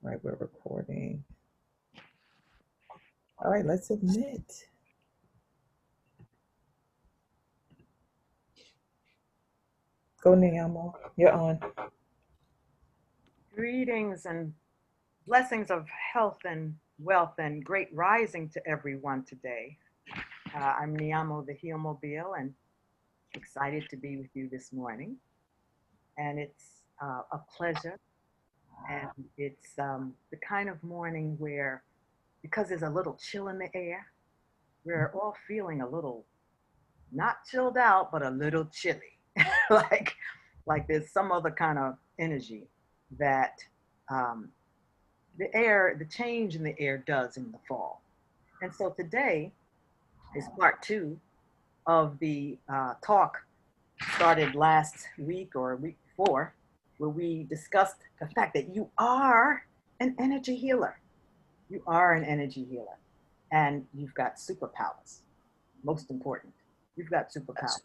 Right, we're recording. All right, let's admit. Go, Niamo. You're on. Greetings and blessings of health and wealth and great rising to everyone today. I'm Niamo the HealMobile and excited to be with you this morning. And it's a pleasure. And it's the kind of morning where, because there's a little chill in the air, we're all feeling a little not chilled out, but a little chilly. like, like there's some other kind of energy that um, the change in the air does in the fall. And so today is part two of the talk started last week or week before, where we discussed the fact that you are an energy healer. You are an energy healer, and you've got superpowers. Most important, you've got superpowers.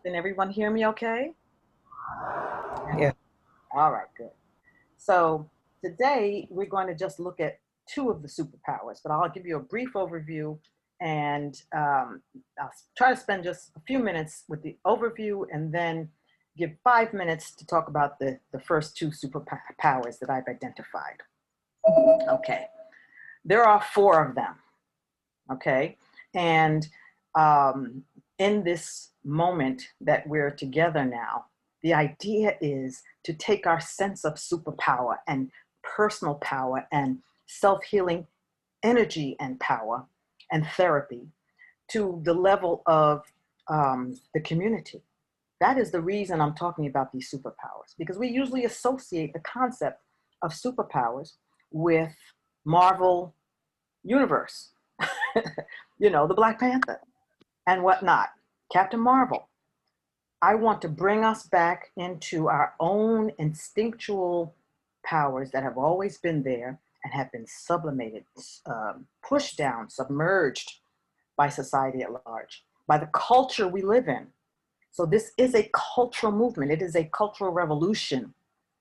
Can everyone hear me okay? Yeah. All right, good. So today we're going to just look at two of the superpowers, but I'll give you a brief overview and I'll try to spend just a few minutes with the overview and then give 5 minutes to talk about the first two superpowers that I've identified. Okay, there are four of them, okay? And in this moment that we're together now, the idea is to take our sense of superpower and personal power and self-healing energy and power and therapy to the level of the community. That is the reason I'm talking about these superpowers, because we usually associate the concept of superpowers with Marvel Universe, the Black Panther and whatnot, Captain Marvel. I want to bring us back into our own instinctual powers that have always been there and have been sublimated, pushed down, submerged by society at large, by the culture we live in. So this is a cultural movement. It is a cultural revolution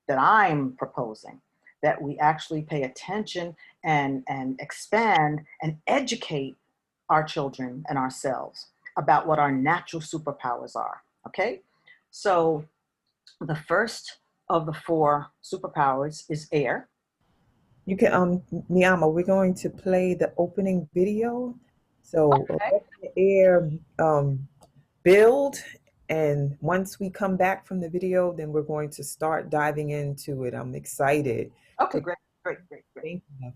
that I'm proposing, that we actually pay attention and expand and educate our children and ourselves about what our natural superpowers are. Okay, so the first of the four superpowers is air. You can Niamo, we're going to play the opening video. So Okay. let the air build, and once we come back from the video, then we're going to start diving into it. I'm excited. Okay, great, great, great, great. Thank you.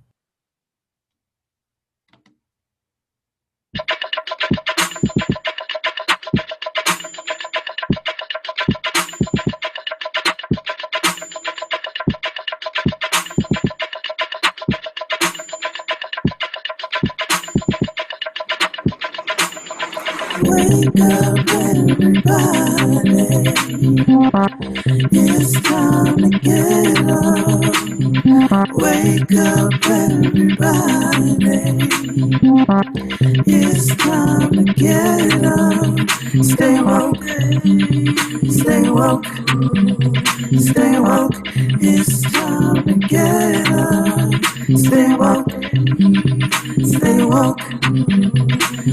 Wake up, everybody. It's time to get up. Wake up, everybody. It's time to get up. Stay woke, stay woke, stay woke. It's time to get up. Stay woke, stay woke,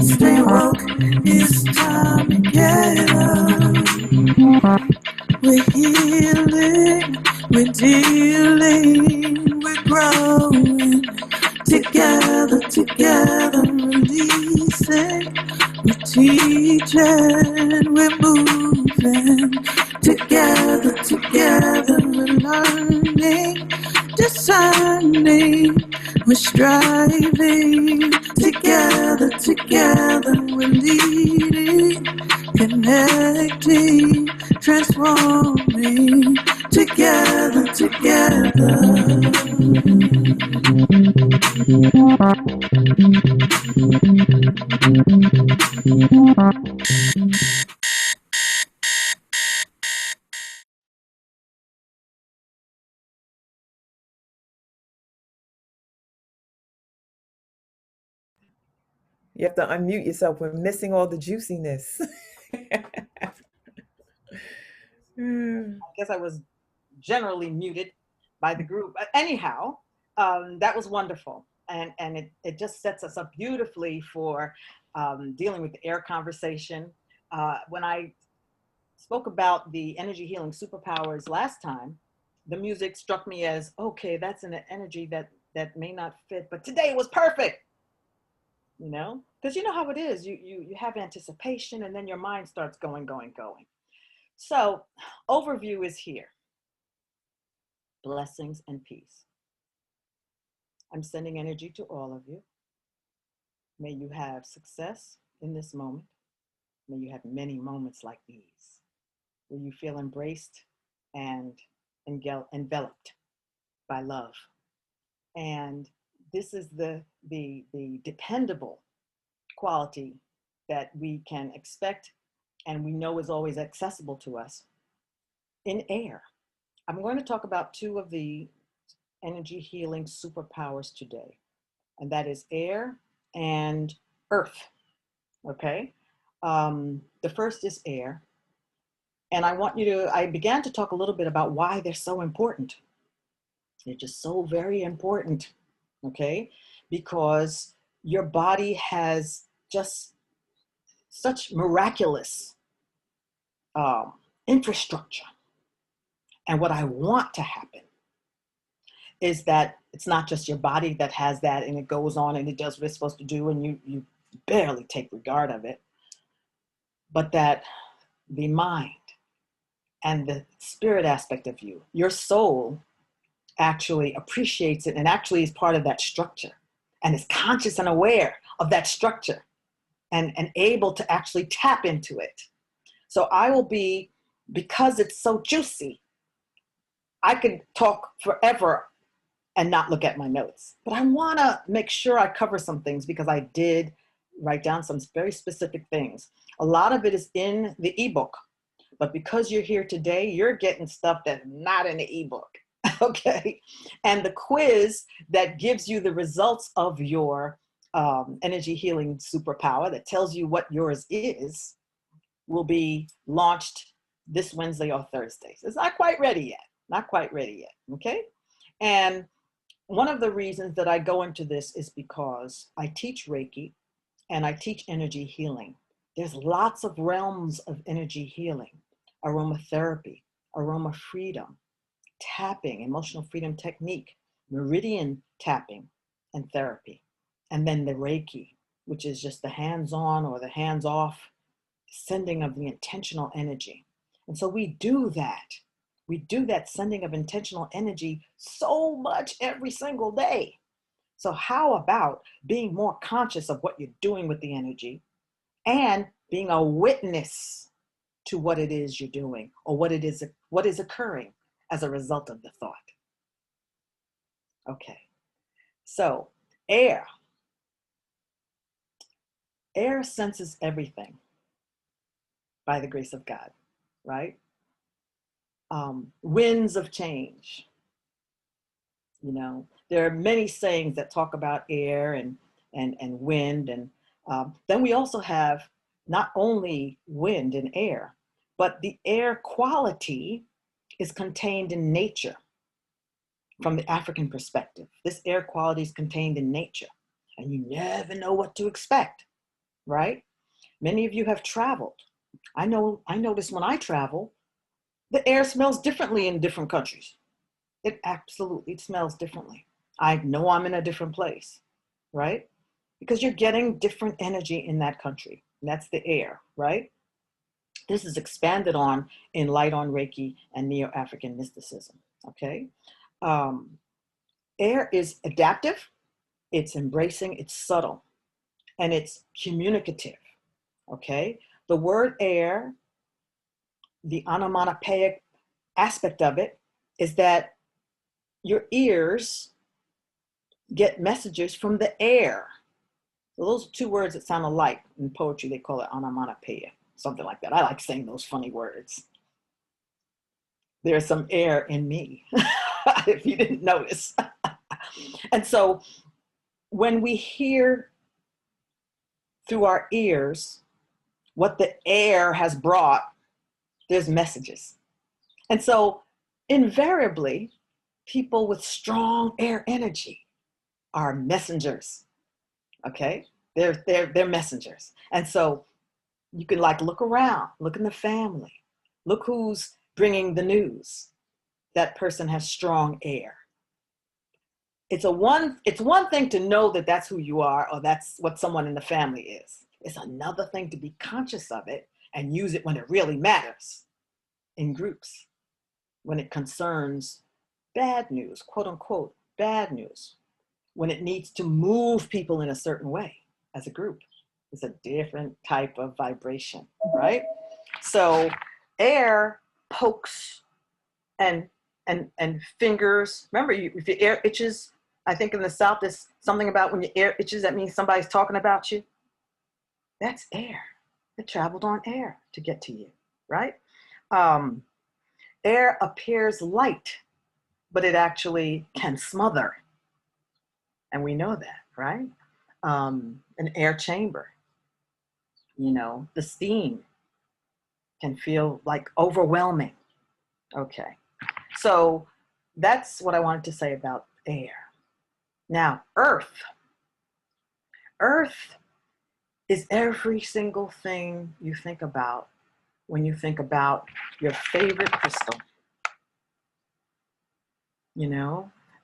stay woke. It's time to get up. We're healing, we're dealing, we're growing. Together, together, releasing. We're teaching, we're moving. Together, together, we're learning, discerning. We're striving. Together, together, we're leading, connecting, transforming. Together, together. You have to unmute yourself. We're missing all the juiciness. I guess I was generally muted, by the group. Anyhow, that was wonderful. And it just sets us up beautifully for dealing with the air conversation. When I spoke about the energy healing superpowers last time, the music struck me as, okay, that's an energy that may not fit, but today it was perfect, you know? Because you know how it is. You have anticipation and then your mind starts going. So overview is here. Blessings and peace. I'm sending energy to all of you. May you have success in this moment. May you have many moments like these where you feel embraced and enveloped by love. And this is the dependable quality that we can expect and we know is always accessible to us in air. I'm going to talk about two of the energy healing superpowers today, and that is air and earth. Okay. The first is air. And I began to talk a little bit about why they're so important. They're just so very important, okay? Because your body has just such miraculous infrastructure. And what I want to happen is that it's not just your body that has that and it goes on and it does what it's supposed to do and you barely take regard of it, but that the mind and the spirit aspect of you, your soul, actually appreciates it and actually is part of that structure and is conscious and aware of that structure and able to actually tap into it. So I will be, because it's so juicy, I could talk forever and not look at my notes. But I want to make sure I cover some things because I did write down some very specific things. A lot of it is in the ebook. But because you're here today, you're getting stuff that's not in the ebook, okay? And the quiz that gives you the results of your energy healing superpower that tells you what yours is will be launched this Wednesday or Thursday. So it's not quite ready yet, okay? And one of the reasons that I go into this is because I teach Reiki and I teach energy healing. There's lots of realms of energy healing. Aromatherapy, aroma freedom, tapping, emotional freedom technique, meridian tapping and therapy. And then the Reiki, which is just the hands-on or the hands-off sending of the intentional energy. And so we do that. We do that sending of intentional energy so much every single day. So how about being more conscious of what you're doing with the energy and being a witness to what it is you're doing or what is occurring as a result of the thought. Okay, so air senses everything by the grace of God, right? Winds of change. You know, there are many sayings that talk about air and wind, and then we also have not only wind and air, but the air quality is contained in nature from the African perspective. This air quality is contained in nature, and you never know what to expect, right? Many of you have traveled. I notice when I travel, the air smells differently in different countries. It absolutely smells differently. I know I'm in a different place, right? Because you're getting different energy in that country. And that's the air, right? This is expanded on in Light on Reiki and Neo-African mysticism, okay? Air is adaptive, it's embracing, it's subtle, and it's communicative, okay? The word air, the onomatopoeic aspect of it is that your ears get messages from the air. So those are two words that sound alike. In poetry, they call it onomatopoeia, something like that. I like saying those funny words. There's some air in me, if you didn't notice. And so when we hear through our ears what the air has brought, there's messages. And so invariably, People with strong air energy are messengers. Okay, they're messengers. And so you can like look around, look in the family, look who's bringing the news. That person has strong air. It's one thing to know that that's who you are, or that's what someone in the family is. It's another thing to be conscious of it and use it when it really matters in groups, when it concerns bad news, quote unquote, bad news, when it needs to move people in a certain way as a group. It's a different type of vibration, right? So air pokes and fingers. Remember, if your ear itches, I think in the South, there's something about when your ear itches, that means somebody's talking about you. That's air. It traveled on air to get to you, right? Air appears light, but it actually can smother. And we know that, right? An air chamber, the steam can feel like overwhelming. Okay. So that's what I wanted to say about air. Now, earth. Earth is every single thing you think about when you think about your favorite crystal.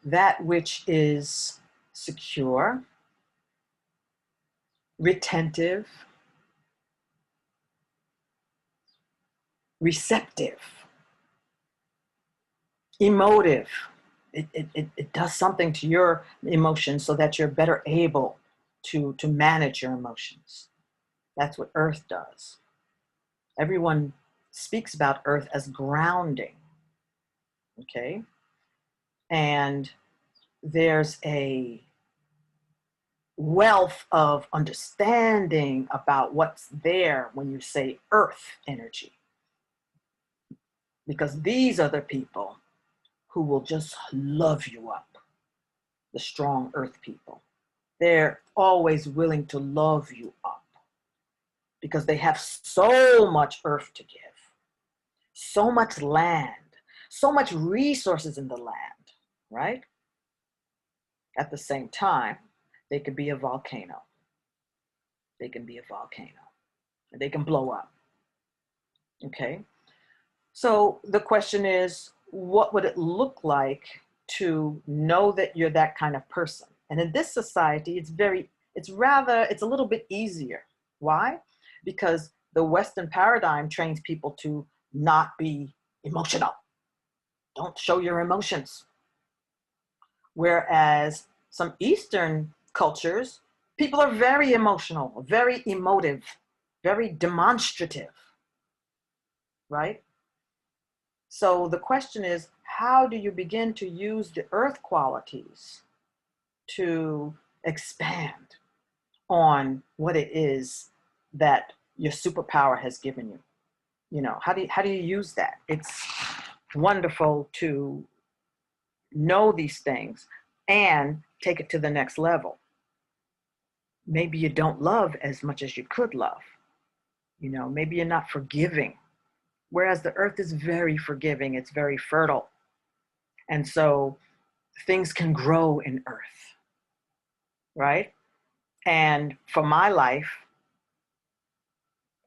That which is secure, retentive, receptive, emotive. It does something to your emotions so that you're better able to manage your emotions. That's what earth does. Everyone speaks about earth as grounding, okay? And there's a wealth of understanding about what's there when you say earth energy. Because these are the people who will just love you up, the strong earth people. They're always willing to love you up because they have so much earth to give, so much land, so much resources in the land, right? At the same time, they could be a volcano. They can be a volcano. And they can blow up. Okay? So the question is, what would it look like to know that you're that kind of person? And in this society, it's a little bit easier. Why? Because the Western paradigm trains people to not be emotional. Don't show your emotions. Whereas some Eastern cultures, people are very emotional, very emotive, very demonstrative, right? So the question is, how do you begin to use the earth qualities to expand on what it is that your superpower has given you? How do you use that? It's wonderful to know these things and take it to the next level. Maybe you don't love as much as you could love. Maybe you're not forgiving. Whereas the earth is very forgiving, it's very fertile. And so things can grow in earth, right? And for my life,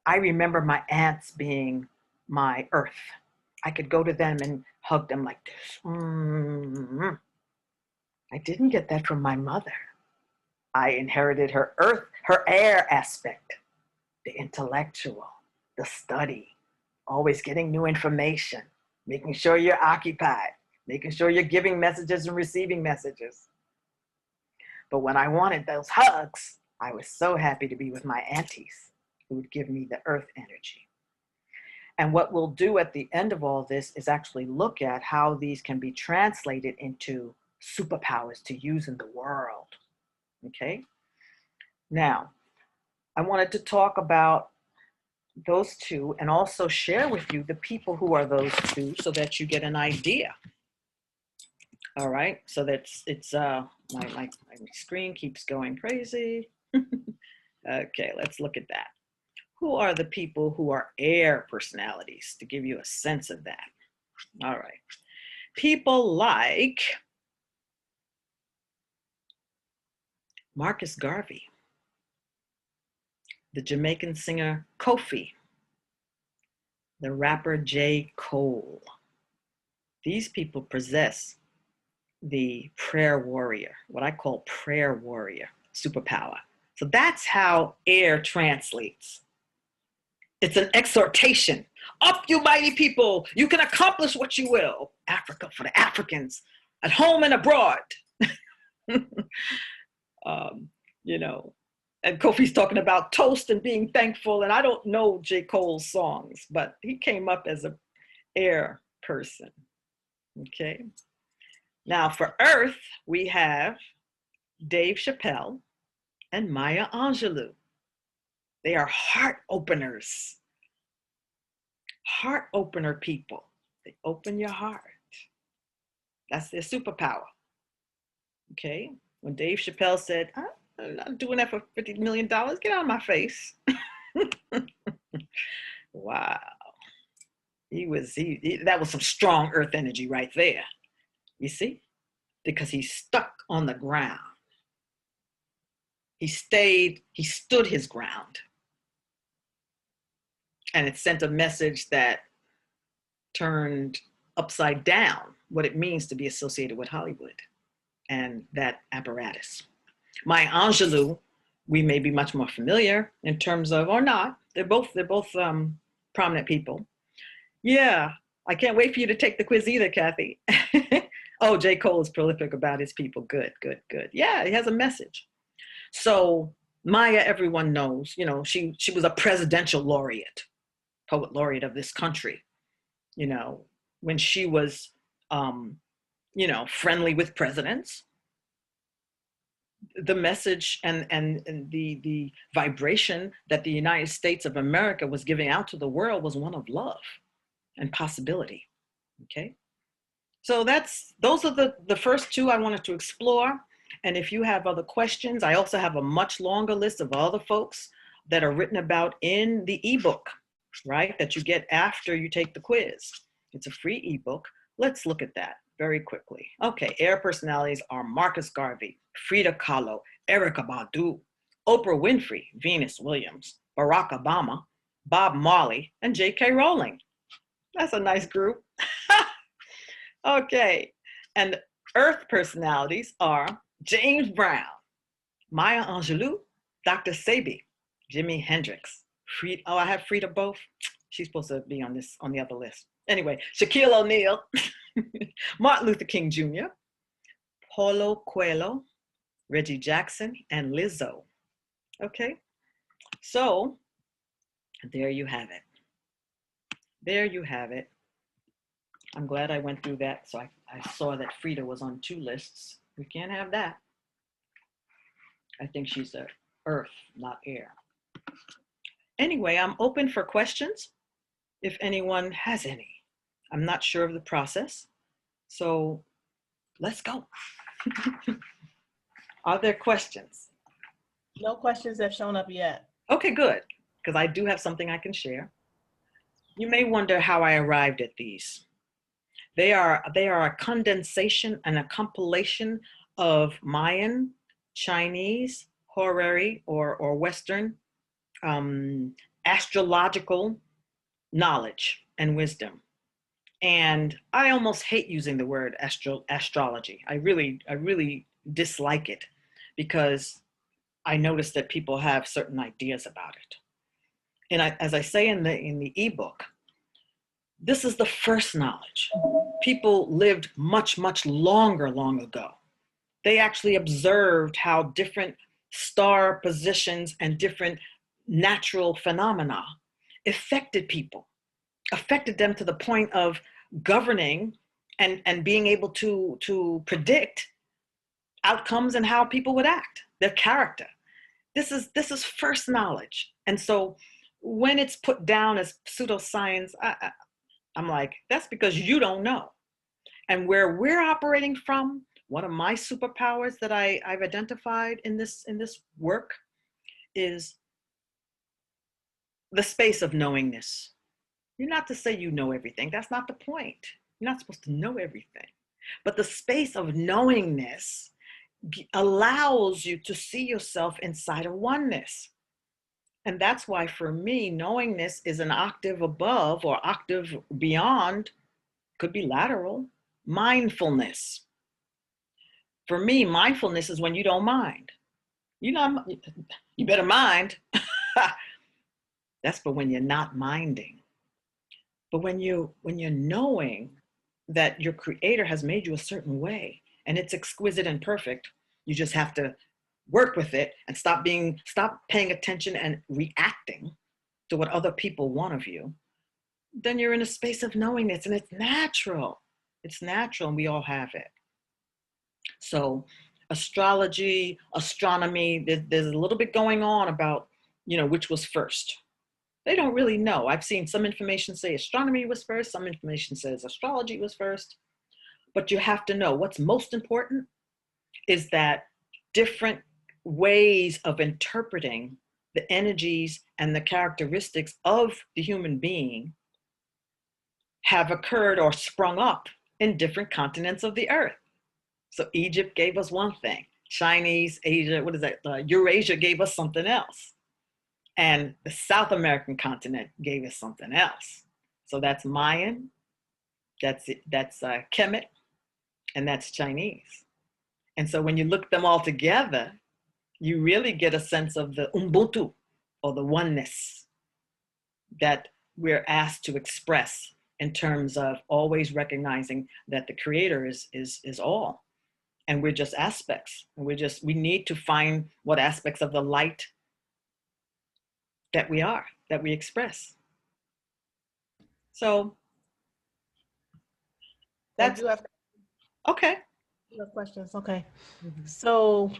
I remember my aunts being my earth. I could go to them and hug them like this. I didn't get that from my mother. I inherited her earth, her air aspect, the intellectual, the study, always getting new information, making sure you're occupied, making sure you're giving messages and receiving messages. But when I wanted those hugs, I was so happy to be with my aunties who would give me the earth energy. And what we'll do at the end of all this is actually look at how these can be translated into superpowers to use in the world. Okay? Now, I wanted to talk about those two and also share with you the people who are those two so that you get an idea. All right, so my screen keeps going crazy. Okay, let's look at that. Who are the people who are air personalities to give you a sense of that? All right. People like Marcus Garvey, the Jamaican singer Kofi, the rapper J. Cole. These people possess the prayer warrior, what I call prayer warrior superpower. So that's how air translates. It's an exhortation. Up, you mighty people. You can accomplish what you will. Africa for the Africans, at home and abroad. You know, and Kofi's talking about toast and being thankful. And I don't know J. Cole's songs, but he came up as an air person. Okay. Now for earth, we have Dave Chappelle and Maya Angelou. They are heart openers. Heart opener people. They open your heart. That's their superpower. Okay. When Dave Chappelle said, I'm not doing that for $50 million, get out of my face. Wow. That was some strong earth energy right there. You see? Because he stuck on the ground. He stood his ground. And it sent a message that turned upside down what it means to be associated with Hollywood and that apparatus. Maya Angelou, we may be much more familiar in terms of, or not, they're both prominent people. Yeah, I can't wait for you to take the quiz either, Kathy. Oh, J. Cole is prolific about his people. Good, good, good. Yeah, he has a message. So Maya, everyone knows, you know, she was a presidential laureate, poet laureate of this country, you know, when she was, you know, friendly with presidents. The message and the vibration that the United States of America was giving out to the world was one of love and possibility. Okay. So those are the first two I wanted to explore. And if you have other questions, I also have a much longer list of other folks that are written about in the ebook, right? That you get after you take the quiz. It's a free ebook. Let's look at that very quickly. Okay, air personalities are Marcus Garvey, Frida Kahlo, Erykah Badu, Oprah Winfrey, Venus Williams, Barack Obama, Bob Marley, and J.K. Rowling. That's a nice group. Okay, and earth personalities are James Brown, Maya Angelou, Dr. Sebi, Jimi Hendrix, Frida, oh, I have Frida both. She's supposed to be on the other list. Anyway, Shaquille O'Neal, Martin Luther King Jr., Paulo Coelho, Reggie Jackson, and Lizzo. Okay, so there you have it. There you have it. I'm glad I went through that. So I saw that Frida was on 2 lists. We can't have that. I think she's a earth, not air. Anyway, I'm open for questions if anyone has any. I'm not sure of the process. So let's go. Are there questions? No questions have shown up yet. Okay, good. Because I do have something I can share. You may wonder how I arrived at these. They are a condensation and a compilation of Mayan, Chinese, horary, or Western astrological knowledge and wisdom. And I almost hate using the word astrology. I really dislike it because I notice that people have certain ideas about it. And as I say in the ebook, this is the first knowledge. People lived much, much long ago. They actually observed how different star positions and different natural phenomena affected people, affected them to the point of governing and being able to predict outcomes and how people would act, their character. This is first knowledge. And so when it's put down as pseudoscience, I'm like, that's because you don't know. And where we're operating from, one of my superpowers that I've identified in this work is the space of knowingness. You're not to say you know everything. That's not the point. You're not supposed to know everything. But the space of knowingness allows you to see yourself inside of oneness. And that's why for me, knowingness is an octave above or octave beyond, could be lateral, mindfulness. For me, mindfulness is when you don't mind. You know, you better mind. That's for when you're not minding. But when you're knowing that your creator has made you a certain way and it's exquisite and perfect, you just have to work with it and stop paying attention and reacting to what other people want of you. Then you're in a space of knowingness, and it's natural. It's natural, and we all have it. So astrology, astronomy, there's a little bit going on about, which was first. They don't really know. I've seen some information say astronomy was first, some information says astrology was first. But you have to know what's most important is that different ways of interpreting the energies and the characteristics of the human being have occurred or sprung up in different continents of the earth. So Egypt gave us one thing. Chinese, Asia, Eurasia gave us something else. And the South American continent gave us something else. So that's Mayan, that's Kemet, and that's Chinese. And so when you look them all together, you really get a sense of the Ubuntu, or the oneness that we're asked to express in terms of always recognizing that the creator is all. And we're just aspects. And we need to find what aspects of the light that we express. So that's You have okay. questions. Okay. Mm-hmm. So,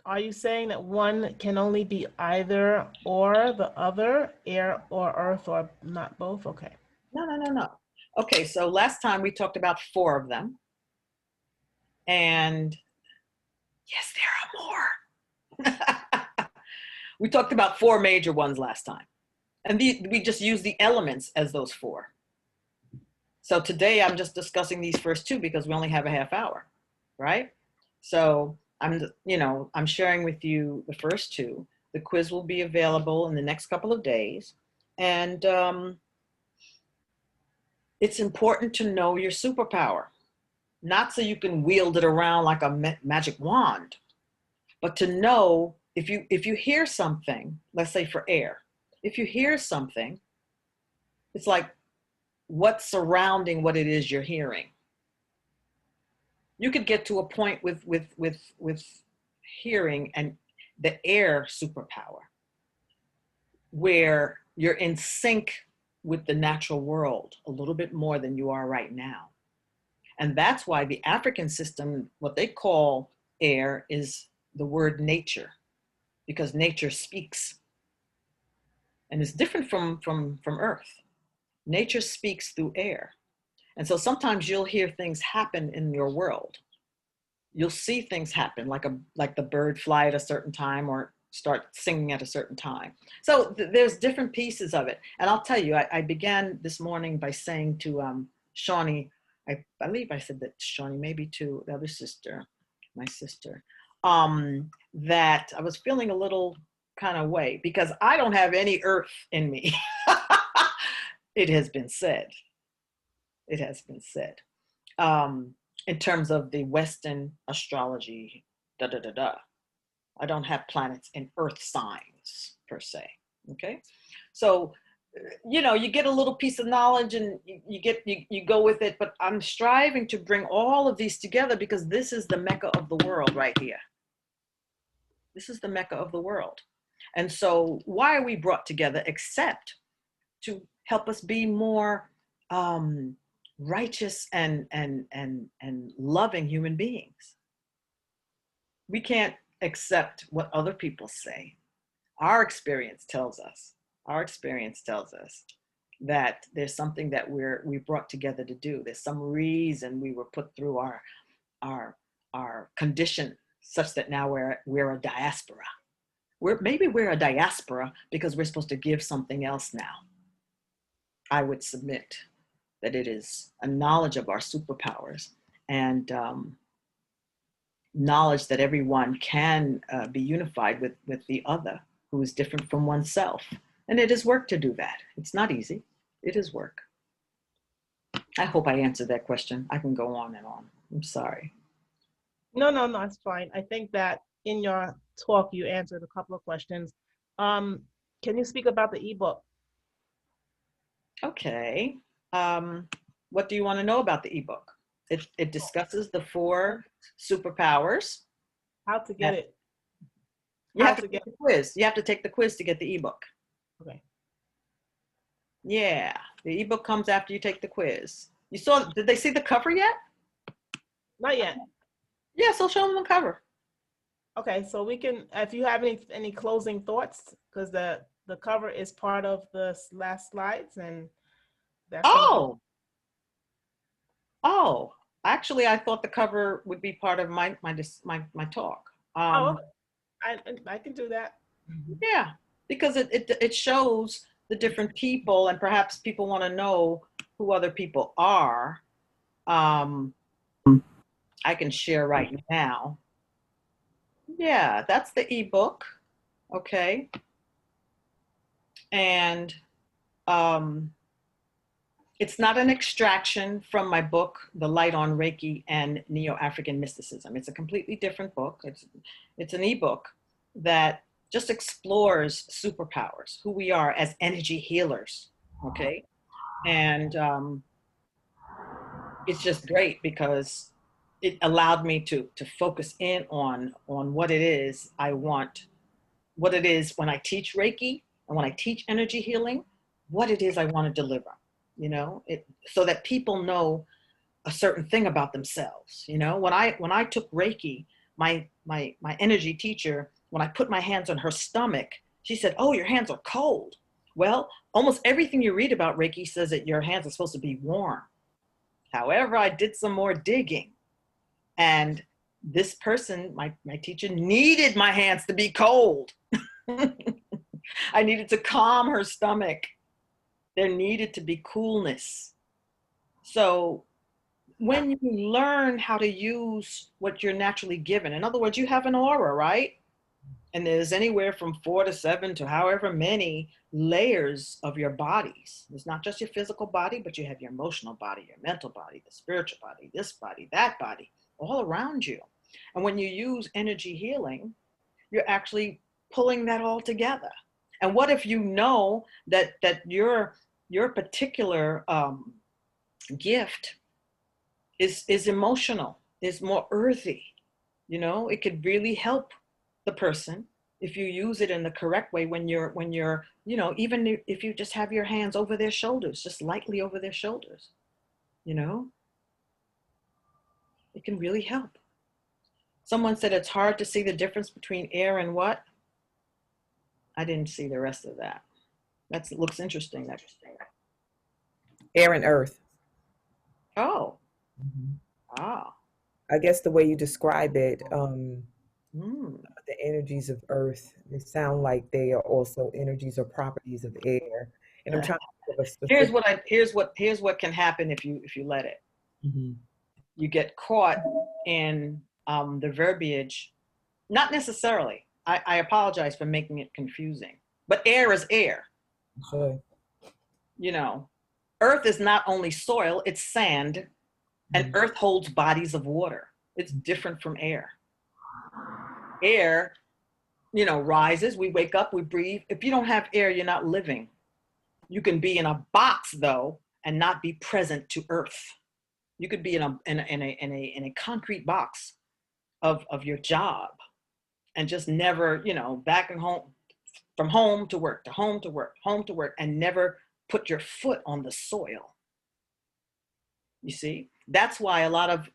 are you saying that one can only be either or the other, air or earth, or not both? Okay. No. Okay, so last time we talked about 4 of them. And yes, there are more. We talked about 4 major ones last time. And we just used the elements as those 4. So today I'm just discussing these first 2 because we only have a half hour, right? So I'm sharing with you the first 2. The quiz will be available in the next couple of days. And it's important to know your superpower, not so you can wield it around like a magic wand, but to know if you hear something, let's say for air, if you hear something, it's like what's surrounding what it is you're hearing. You could get to a point with hearing and the air superpower where you're in sync with the natural world a little bit more than you are right now. And that's why the African system, what they call air, is the word nature, because nature speaks. And it's different from Earth. Nature speaks through air. And so sometimes you'll hear things happen in your world. You'll see things happen, like the bird fly at a certain time or start singing at a certain time. So there's different pieces of it. And I'll tell you, I began this morning by saying to Shawnee, I believe I said that to Shawnee, maybe to the other sister, my sister, that I was feeling a little kind of way because I don't have any earth in me. It has been said. It has been said. In terms of the Western astrology, I don't have planets in earth signs per se, okay? So, you get a little piece of knowledge and you go with it, but I'm striving to bring all of these together because this is the Mecca of the world right here. This is the Mecca of the world. And so why are we brought together except to help us be more righteous and loving human beings? We can't accept what other people say. Our experience tells us that there's something that we brought together to do. There's some reason we were put through our condition such that now we're a diaspora. maybe we're a diaspora because we're supposed to give something else now. I would submit that it is a knowledge of our superpowers and knowledge that everyone can be unified with the other who is different from oneself. And it is work to do that. It's not easy. It is work. I hope I answered that question. I can go on and on. I'm sorry. No, it's fine. I think that in your talk, you answered a couple of questions. Can you speak about the ebook? Okay. What do you want to know about the ebook? It discusses the 4 superpowers. How to get it? You have to get the quiz. You have to take the quiz to get the ebook. Okay. Yeah, the ebook comes after you take the quiz. Did they see the cover yet? Not yet. Yeah, so show them the cover. Okay, so we can, if you have any closing thoughts, because the cover is part of the last slides, and that's actually, I thought the cover would be part of my talk. I can do that. Yeah, because it shows the different people, and perhaps people want to know who other people are. I can share right now. Yeah, that's the ebook. Okay. And it's not an extraction from my book, The Light on Reiki and Neo-African Mysticism. It's a completely different book. It's an ebook that just explores superpowers, who we are as energy healers. Okay. And it's just great because it allowed me to focus in on what it is I want, what it is when I teach Reiki and when I teach energy healing, what it is I want to deliver, so that people know a certain thing about themselves. When I took Reiki, my energy teacher, when I put my hands on her stomach, she said, "Oh, your hands are cold." Well, almost everything you read about Reiki says that your hands are supposed to be warm. However, I did some more digging, and this person, my teacher, needed my hands to be cold. I needed to calm her stomach. There needed to be coolness. So when you learn how to use what you're naturally given, in other words, you have an aura, right? And there's anywhere from 4 to 7 to however many layers of your bodies. It's not just your physical body, but you have your emotional body, your mental body, the spiritual body, this body, that body, all around you. And when you use energy healing, you're actually pulling that all together. And what if you know that your particular gift is emotional, is more earthy? It could really help the person if you use it in the correct way when you're even if you just have your hands over their shoulders, just lightly over their shoulders, it can really help. Someone said it's hard to see the difference between air and what? I didn't see the rest of that. That looks interesting. Air and earth. Oh. Mm-hmm. Ah. I guess the way you describe it, the energies of earth, they sound like they are also energies or properties of air. And I'm trying to think of a specific. Here's what can happen if you let it. Mm-hmm. You get caught in the verbiage. Not necessarily. I apologize for making it confusing. But air is air. Sure. Earth is not only soil, it's sand, and earth holds bodies of water. It's different from air. Air, rises, we wake up, we breathe. If you don't have air, you're not living. You can be in a box though and not be present to earth. You could be in a concrete box of your job and just never, back and home, from home to work, to home to work, home to work, and never put your foot on the soil. You see, that's why a lot of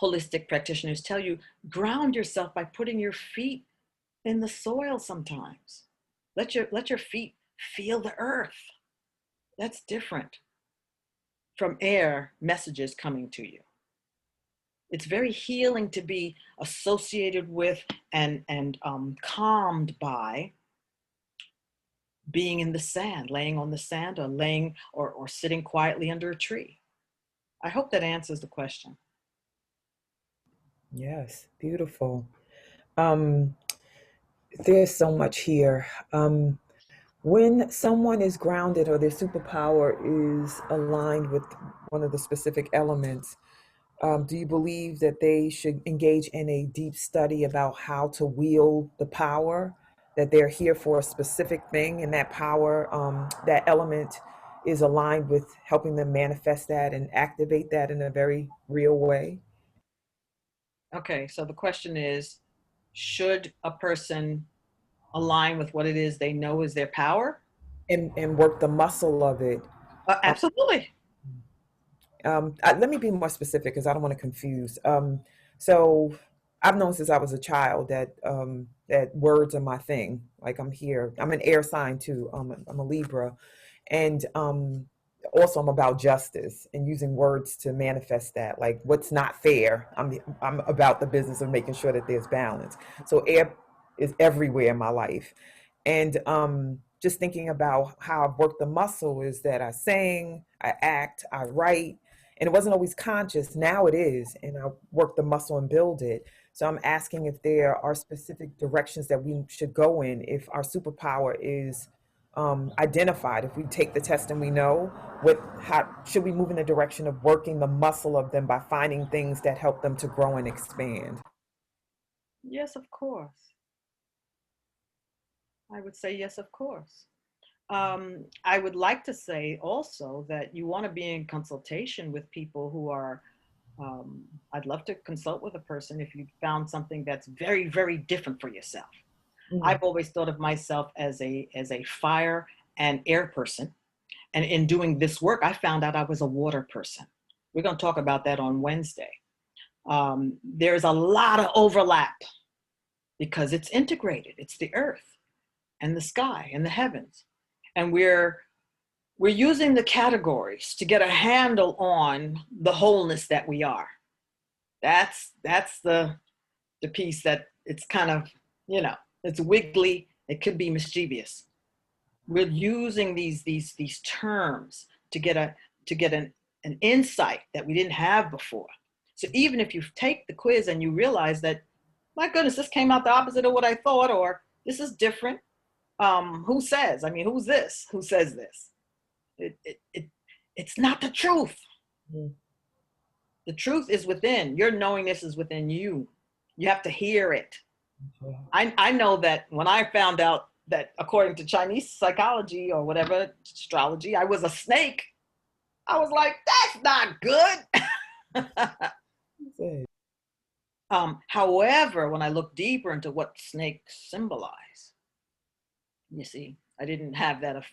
holistic practitioners tell you, ground yourself by putting your feet in the soil sometimes. Let your feet feel the earth. That's different from air messages coming to you. It's very healing to be associated with and calmed by being in the sand, laying on the sand, or laying or sitting quietly under a tree. I hope that answers the question. Yes, beautiful. Um, there's so much here. When someone is grounded or their superpower is aligned with one of the specific elements, do you believe that they should engage in a deep study about how to wield the power, that they're here for a specific thing, and that power, that element is aligned with helping them manifest that and activate that in a very real way? Okay, so the question is, should a person align with what it is they know is their power? And work the muscle of it. Absolutely. Let me be more specific because I don't want to confuse. So I've known since I was a child that that words are my thing. Like I'm here. I'm an air sign too. I'm a Libra, and also I'm about justice and using words to manifest that. Like what's not fair. I'm about the business of making sure that there's balance. So air is everywhere in my life, and just thinking about how I've worked the muscle is that I sing, I act, I write, and it wasn't always conscious. Now it is, and I work the muscle and build it. So I'm asking if there are specific directions that we should go in if our superpower is identified. If we take the test and we know what, how should we move in the direction of working the muscle of them by finding things that help them to grow and expand. Yes, of course. I would say yes, of course. I would like to say also that you want to be in consultation with people who are, I'd love to consult with a person if you found something that's very, very different for yourself. Mm. I've always thought of myself as a fire and air person. And in doing this work, I found out I was a water person. We're going to talk about that on Wednesday. There's a lot of overlap because it's integrated. It's the earth and the sky and the heavens. And we're using the categories to get a handle on the wholeness that we are. That's the piece that it's kind of, you know, it's wiggly, it could be mischievous. We're using these terms to get an insight that we didn't have before. So even if you take the quiz and you realize that, my goodness, this came out the opposite of what I thought, or this is different. Who says? I mean, who's this? Who says this? It's not the truth. Mm. The truth is within. Your knowingness is within you. You have to hear it. I know that when I found out that according to Chinese psychology or whatever, astrology, I was a snake, I was like, that's not good. However, when I look deeper into what snakes symbolize, you see, I didn't have that.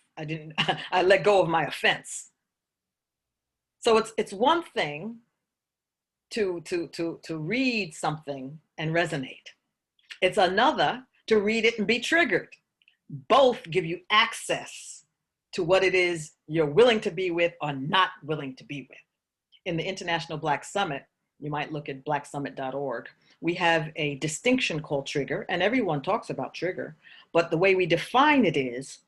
I let go of my offense. So it's one thing to read something and resonate. It's another to read it and be triggered. Both give you access to what it is you're willing to be with or not willing to be with. In the International Black Summit, you might look at blacksummit.org. We have a distinction called trigger, and everyone talks about trigger, but the way we define it is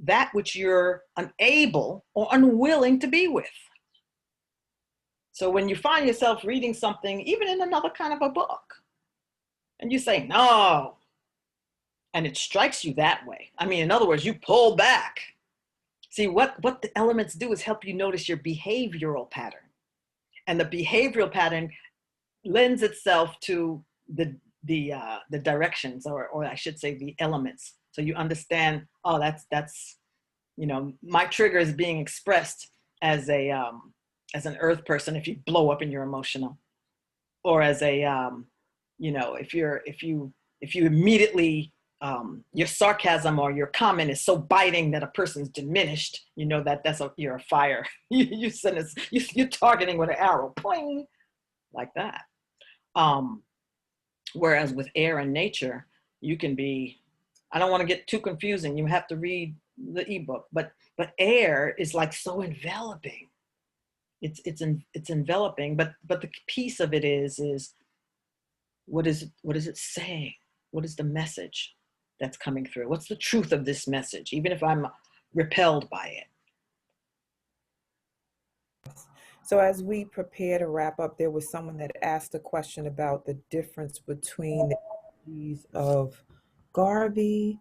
that which you're unable or unwilling to be with. So when you find yourself reading something, even in another kind of a book, and you say, no, and it strikes you that way. I mean, in other words, you pull back. See, what the elements do is help you notice your behavioral pattern. And the behavioral pattern lends itself to the directions, or I should say the elements. So you understand, oh, that's you know, my trigger is being expressed as an earth person if you blow up and you're emotional, or as a you know, if you immediately your sarcasm or your comment is so biting that a person's diminished, you know that you're a fire. You're targeting with an arrow, poing, like that. Whereas with air and nature, you can be, I don't want to get too confusing. You have to read the ebook, but air is like so enveloping. it's enveloping, but the piece of it is what is it saying? What is the message that's coming through? What's the truth of this message, even if I'm repelled by it? So as we prepare to wrap up, there was someone that asked a question about the difference between the energies of Garvey,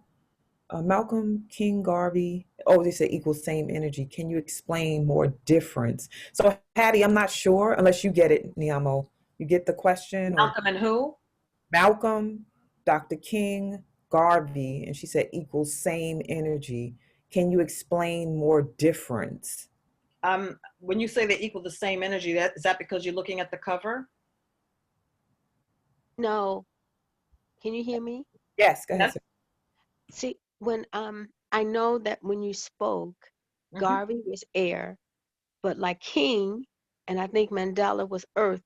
Malcolm King Garvey. Oh, they say equals same energy. Can you explain more difference? So Hattie, I'm not sure unless you get it, Niamo. You get the question, or Malcolm and who? Malcolm, Dr. King, Garvey, and she said equals same energy. Can you explain more difference? When you say they equal the same energy, is that because you're looking at the cover? No, can you hear me? Yes, go ahead, Yes. sir. See, when I know that when you spoke, Mhm. Garvey was air, but like King, and I think Mandela was earth,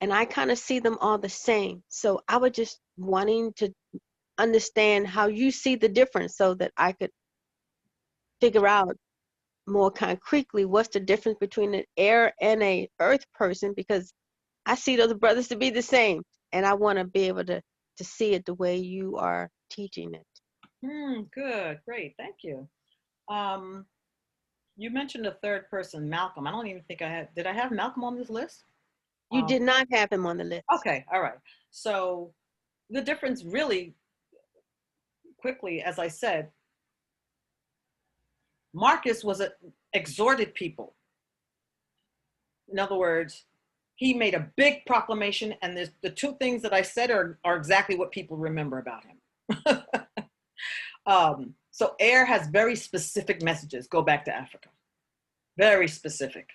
and I kind of see them all the same. So I was just wanting to understand how you see the difference so that I could figure out more concretely what's the difference between an air and a earth person, because I see those brothers to be the same, and I want to be able to see it the way you are teaching it. Good, great, thank you. Um, you mentioned a third person, Malcolm. I don't even think I had. Did I have Malcolm on this list? You did not have him on the list. Okay, all right. So the difference, really quickly, as I said, Marcus exhorted people. In other words, he made a big proclamation, and the two things that I said are exactly what people remember about him. So air has very specific messages. Go back to Africa. Very specific.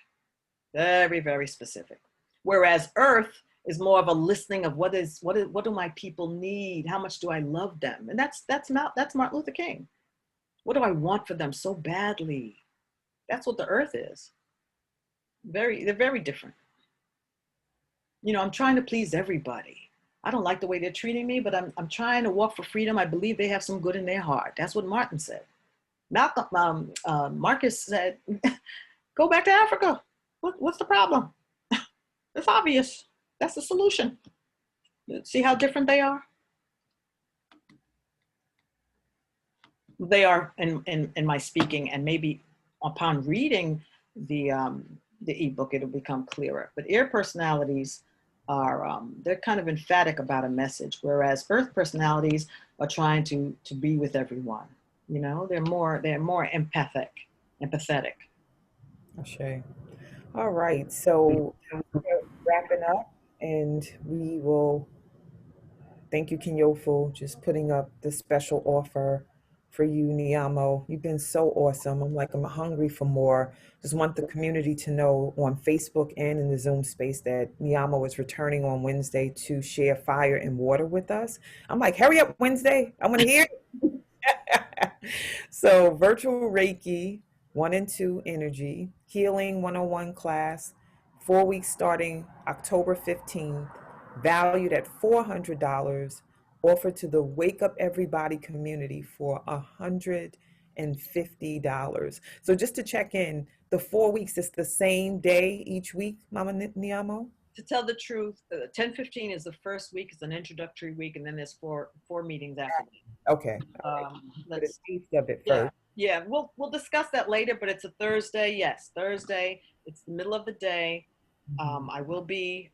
Very, very specific. Whereas earth is more of a listening of what do my people need? How much do I love them? And that's Martin Luther King. What do I want for them so badly? That's what the earth is. They're very different. You know, I'm trying to please everybody. I don't like the way they're treating me, but I'm trying to walk for freedom. I believe they have some good in their heart. That's what Martin said. Marcus said, go back to Africa. What's the problem? It's obvious. That's the solution. See how different they are? They are in my speaking, and maybe upon reading the ebook, it'll become clearer. But air personalities are they're kind of emphatic about a message, whereas earth personalities are trying to be with everyone. You know, they're more empathetic. Okay. All right. So we're wrapping up, and we will thank you, Kinyo, for just putting up this special offer for you, Niamo. You've been so awesome. I'm hungry for more. Just want the community to know on Facebook and in the Zoom space that Niamo is returning on Wednesday to share fire and water with us. I'm like, hurry up, Wednesday. I want to hear it. So, virtual Reiki, 1 and 2 energy, healing 101 class, 4 weeks starting October 15th, valued at $400, offered to the Wake Up Everybody community for $150. So, just to check in, the 4 weeks is the same day each week, Mama Niamo? To tell the truth, 10:15 is the first week. It's an introductory week, and then there's four meetings after that. Okay. But Let's a taste of it Yeah, first. yeah. We'll discuss that later. But it's a Thursday. Yes, Thursday. It's the middle of the day. I will be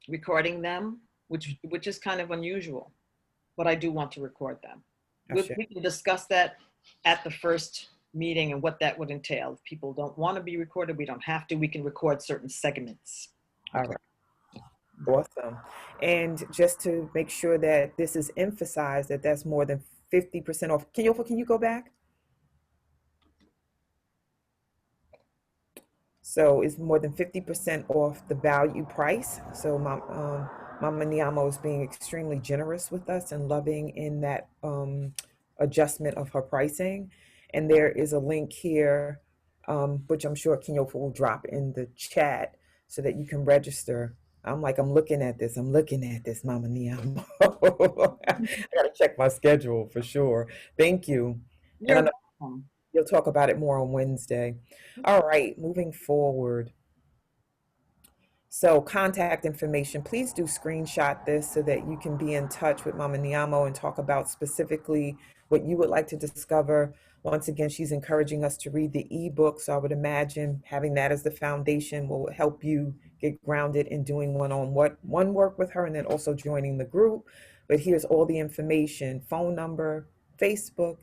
recording them, which is kind of unusual, but I do want to record them. We can discuss that at the first meeting and what that would entail. If people don't want to be recorded, we don't have to. We can record certain segments. All right. Awesome. And just to make sure that this is emphasized, that that's more than 50% off. Can you go back? So it's more than 50% off the value price. So Mama Niamo is being extremely generous with us and loving in that adjustment of her pricing. And there is a link here, which I'm sure Kinyofa will drop in the chat so that you can register. I'm looking at this, Mama Niamo. I gotta check my schedule for sure. Thank you. You're And I know welcome. You'll talk about it more on Wednesday. All right, moving forward. So contact information, please do screenshot this so that you can be in touch with Mama Niamo and talk about specifically what you would like to discover. Once again, she's encouraging us to read the ebook. So I would imagine having that as the foundation will help you get grounded in doing one work with her and then also joining the group. But here's all the information: phone number, Facebook,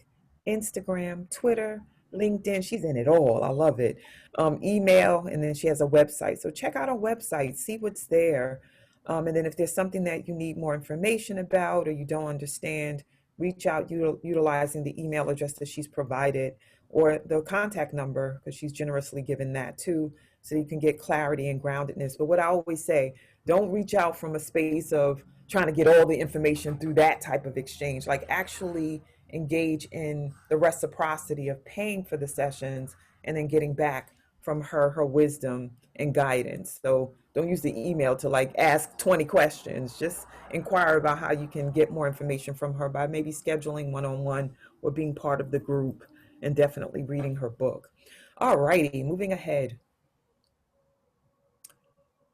Instagram, Twitter, LinkedIn. She's in it all. I love it. Email, and then she has a website. So check out her website, see what's there. And then if there's something that you need more information about or you don't understand, reach out utilizing the email address that she's provided or the contact number, because she's generously given that too, so you can get clarity and groundedness. But what I always say, don't reach out from a space of trying to get all the information through that type of exchange. Like, actually engage in the reciprocity of paying for the sessions and then getting back from her wisdom and guidance. So don't use the email to like ask 20 questions. Just inquire about how you can get more information from her by maybe scheduling one-on-one or being part of the group, and definitely reading her book. All righty, moving ahead.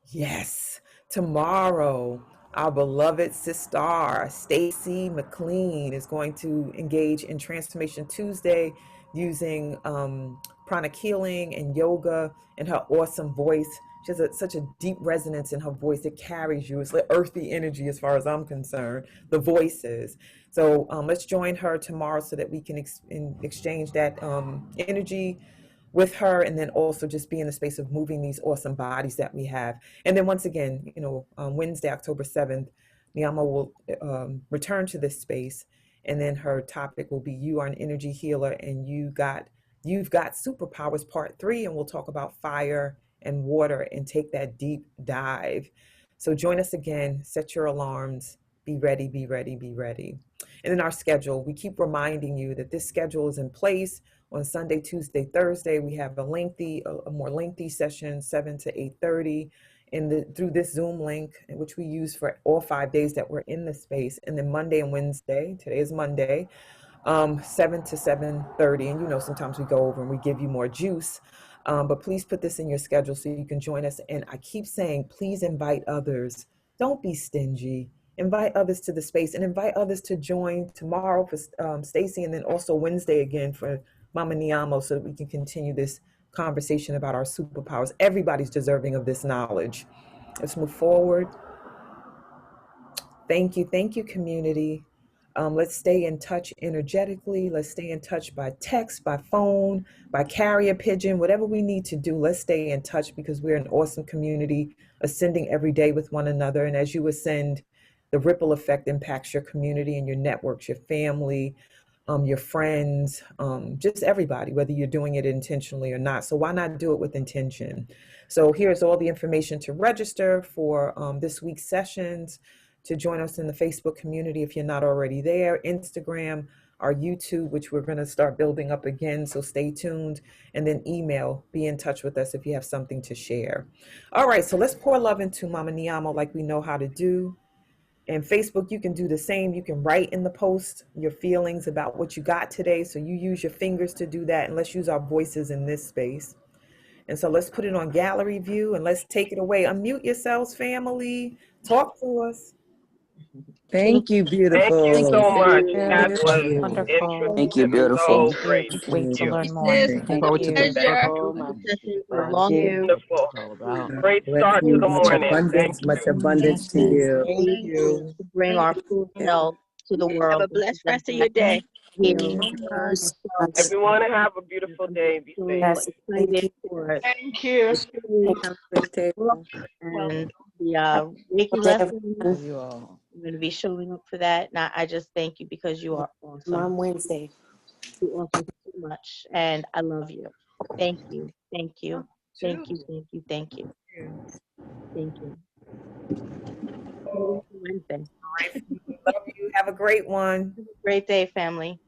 Yes, tomorrow, our beloved sister, Stacy McLean, is going to engage in Transformation Tuesday using pranic healing and yoga and her awesome voice. She has such a deep resonance in her voice. It carries you. It's like earthy energy as far as I'm concerned, the voices. So let's join her tomorrow so that we can exchange that energy with her, and then also just be in the space of moving these awesome bodies that we have. And then once again, Wednesday, October 7th, Niamo will return to this space, and then her topic will be "You Are an Energy Healer and you've got superpowers" part 3, and we'll talk about fire and water and take that deep dive. So join us again, set your alarms, be ready, be ready, be ready. And in our schedule, we keep reminding you that this schedule is in place. On Sunday, Tuesday, Thursday, we have a more lengthy session, 7 to 8:30, through this Zoom link, which we use for all 5 days that we're in the space. And then Monday and Wednesday, today is Monday, 7 to 7:30. And sometimes we go over and we give you more juice. But please put this in your schedule so you can join us. And I keep saying, please invite others. Don't be stingy. Invite others to the space, and invite others to join tomorrow for Stacy, and then also Wednesday again for Mama Niamo, so that we can continue this conversation about our superpowers. Everybody's deserving of this knowledge. Let's move forward. Thank you, community. Let's stay in touch energetically. Let's stay in touch by text, by phone, by carrier pigeon, whatever we need to do. Let's stay in touch, because we're an awesome community, ascending every day with one another. And as you ascend, the ripple effect impacts your community and your networks, your family, your friends, just everybody, whether you're doing it intentionally or not. So why not do it with intention? So here's all the information to register for this week's sessions, to join us in the Facebook community if you're not already there, Instagram, our YouTube, which we're going to start building up again, so stay tuned, and then email, be in touch with us if you have something to share. All right, so let's pour love into Mama Niamo like we know how to do. And Facebook, you can do the same. You can write in the post your feelings about what you got today. So you use your fingers to do that, and let's use our voices in this space. And so let's put it on gallery view and let's take it away. Unmute yourselves, family. Talk to us. Thank you, Thank you beautiful. so Thank much. you. That Thank was you. interesting Thank you, and beautiful. so great. Can't Thank wait to you. learn more. Sis, Looking it's Thank forward to a the you. next pleasure. two. This session was Thank long you. due. Wonderful. Wow. Great Bless start to you. the Much morning. Thank abundance, you. much abundance to Yes. you. Thank Thank you you. to bring Thank our you. full self to the Have world. a This is blessed a rest of your black day. healing and Yes. so Everyone have a beautiful day. Be safe. Yes, thank excited you. for Thank you. studying Have a great day. the book and the Reiki lesson. Love you all. I'm going to be showing up for that. And I just thank you because you are awesome. Mom Wednesday. You're awesome so much. And I love you. Thank you. Thank you. Thank you. Thank you. Thank you. Thank you. Wednesday. All right. Love you. Have a great one. Great day, family.